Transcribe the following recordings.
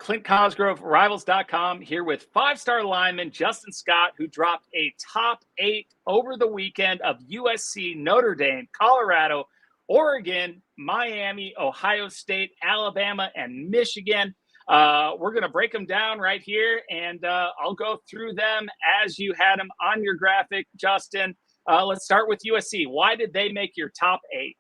Clint Cosgrove, Rivals.com, here with five-star lineman Justin Scott, who dropped a top 8 over the weekend of USC, Notre Dame, Colorado, Oregon, Miami, Ohio State, Alabama, and Michigan. We're going to break them down right here, and I'll go through them as you had them on your graphic, Justin. Let's start with USC. Why did they make your top 8?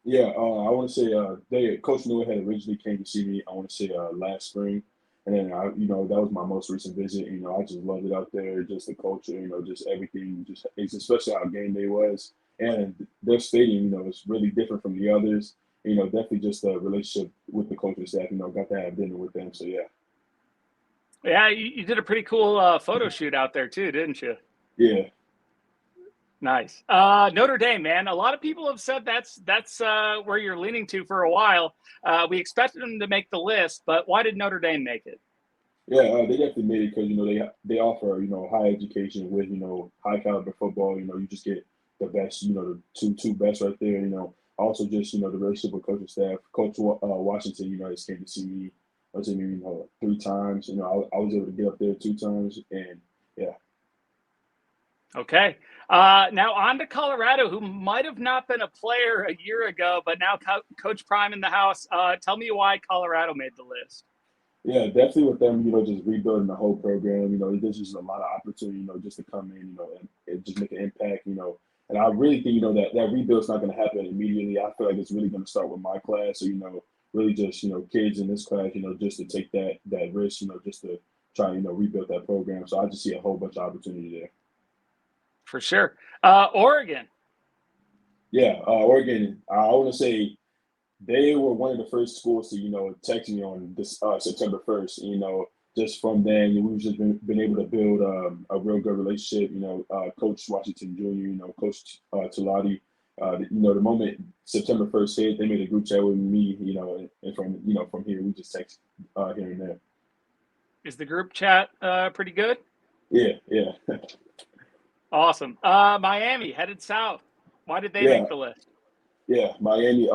Yeah, I want to say Coach Noah had originally came to see me. I want to say last spring, and then that was my most recent visit. I just loved it out there, just the culture, just everything. Just it's especially how game day was, and their stadium, is really different from the others. Definitely just the relationship with the coaching staff. Got to have dinner with them. So yeah. Yeah, you did a pretty cool photo shoot out there too, didn't you? Yeah. Nice. Notre Dame, man. A lot of people have said that's where you're leaning to for a while. We expected them to make the list, but why did Notre Dame make it? Yeah, they definitely made it because they offer high education with high caliber football. You just get the best. The two best right there. Also just the relationship with coaching staff. Coach Washington, has came to see me. I was 3 times. I was able to get up there 2 times, and yeah. Okay. Now on to Colorado, who might have not been a player a year ago, but now Coach Prime in the house. Tell me why Colorado made the list. Yeah, definitely with them, just rebuilding the whole program. There's just a lot of opportunity, just to come in, and just make an impact, And I really think, that rebuild's not going to happen immediately. I feel like it's really going to start with my class. So, really just, kids in this class, just to take that risk, just to try, rebuild that program. So I just see a whole bunch of opportunity there. For sure. Oregon. Yeah, Oregon, I want to say they were one of the first schools to, text me on this September 1st. Just from then, we've just been able to build a real good relationship. Coach Washington Jr., Coach Tulati. The moment September 1st hit, they made a group chat with me. And from here, we just text here and there. Is the group chat pretty good? Yeah, yeah. Awesome. Miami headed south. Why did they make the list? Yeah, Miami.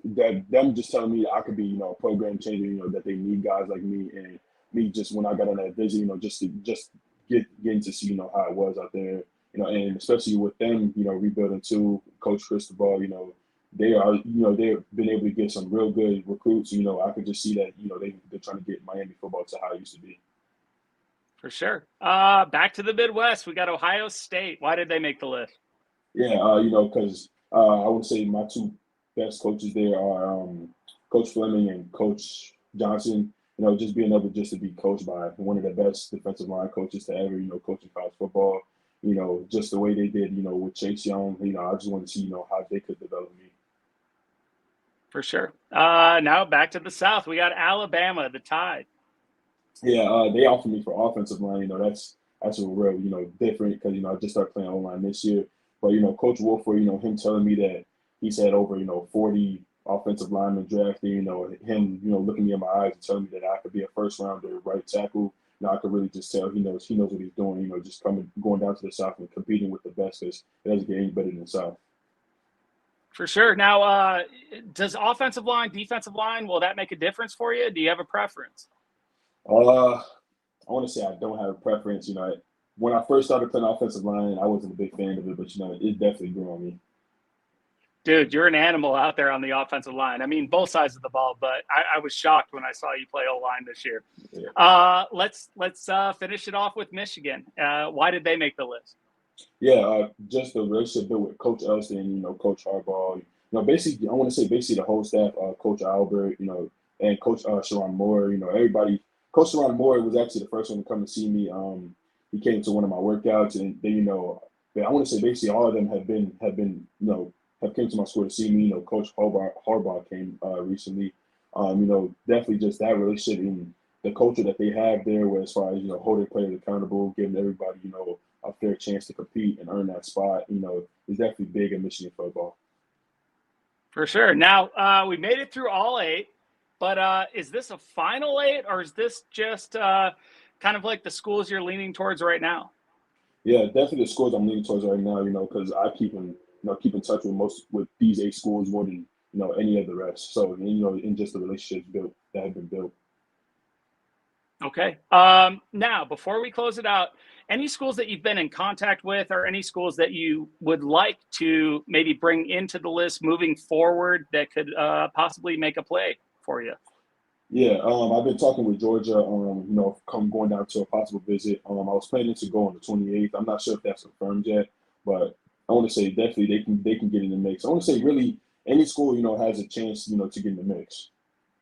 Them just telling me I could be, a program changer. That they need guys like me, and me just when I got on that visit, just to getting to see, how it was out there, and especially with them, rebuilding too. Coach Cristobal, they are, they've been able to get some real good recruits. I could just see that, they're trying to get Miami football to how it used to be. For sure. Back to the Midwest, we got Ohio State. Why did they make the list? Yeah, because I would say my two best coaches there are Coach Fleming and Coach Johnson. Just being able just to be coached by one of the best defensive line coaches to ever, coach in college football. Just the way they did, with Chase Young. I just want to see, how they could develop me. For sure. Now back to the South, we got Alabama, the Tide. Yeah, they offered me for offensive line. That's a real, different because I just started playing online this year. But Coach Wolford, him telling me that he's had over 40 offensive linemen drafted. Him looking me in my eyes and telling me that I could be a first rounder right tackle. I could really just tell he knows what he's doing. Just going down to the South and competing with the best because it doesn't get any better than the South. For sure. Now, does offensive line, defensive line, will that make a difference for you? Do you have a preference? I want to say I don't have a preference. When I first started playing offensive line, I wasn't a big fan of it, but it definitely grew on me. Dude, you're an animal out there on the offensive line. I mean, both sides of the ball, but I was shocked when I saw you play O-line this year. Yeah. Let's finish it off with Michigan. Why did they make the list? Yeah, just the relationship built with Coach Elston, Coach Harbaugh. Basically, I want to say basically the whole staff, Coach Albert, and Coach Sharon Moore. Everybody. Coach Sharon Moore was actually the first one to come to see me. He came to one of my workouts, and then I want to say basically all of them have came to my school to see me. Coach Harbaugh came recently. Definitely just that relationship and the culture that they have there, where as far as holding players accountable, giving everybody a fair chance to compete and earn that spot, is definitely big in Michigan football. For sure. Now we made it through all 8, but is this a final 8, or is this just kind of like the schools you're leaning towards right now? Yeah, definitely the schools I'm leaning towards right now. Because I keep in touch with these 8 schools more than any of the rest. So in just the relationships that have been built. Okay. Now, before we close it out, any schools that you've been in contact with, or any schools that you would like to maybe bring into the list moving forward that could possibly make a play for you? Yeah, I've been talking with Georgia, come going down to a possible visit. I was planning to go on the 28th. I'm not sure if that's confirmed yet, but I want to say definitely they can get in the mix. I want to say really any school, has a chance, to get in the mix.